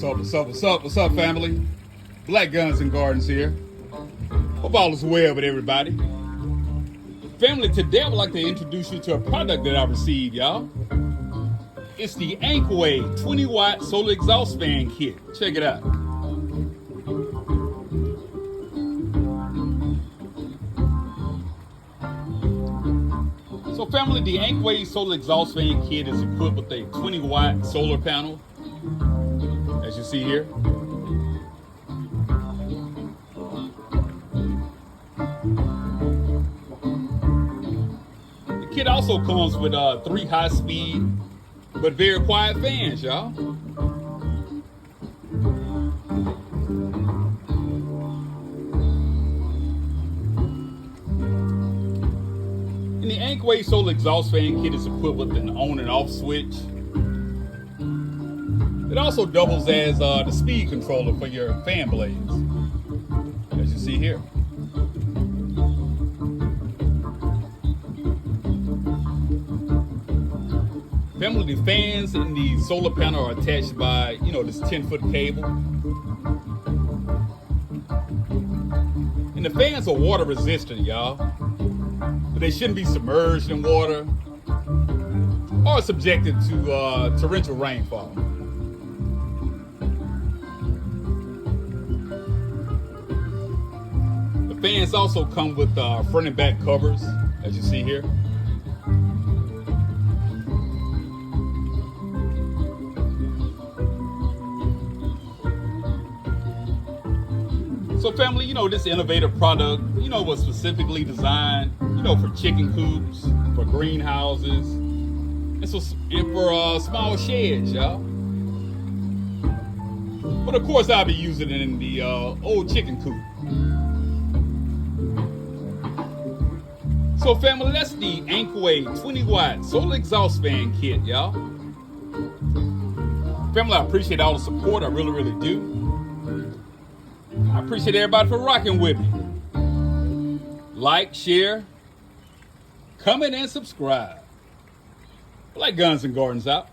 What's up, family? Black Guns and Gardens here. Hope all is well with everybody. Family, today I would like to introduce you to a product that I received, y'all. It's the Ankway 20-watt solar exhaust fan kit. Check it out. So family, the Ankway solar exhaust fan kit is equipped with a 20-watt solar panel, as you see here. The kit also comes with 3 high-speed but very quiet fans, y'all. And the Ankway solar exhaust fan kit is equipped with an on and off switch. It also doubles as the speed controller for your fan blades, as you see here. Family, the fans in the solar panel are attached by, this 10-foot cable. And the fans are water resistant, y'all. But they shouldn't be submerged in water or subjected to torrential rainfall. The fans also come with front and back covers, as you see here. So family, this innovative product, was specifically designed, for chicken coops, for greenhouses, and for small sheds, y'all. But of course, I'll be using it in the old chicken coop. So family, that's the Ankway 20-watt solar exhaust fan kit, y'all. Family, I appreciate all the support. I really, really do. I appreciate everybody for rocking with me. Like, share, comment, and subscribe. Black Guns and Gardens out.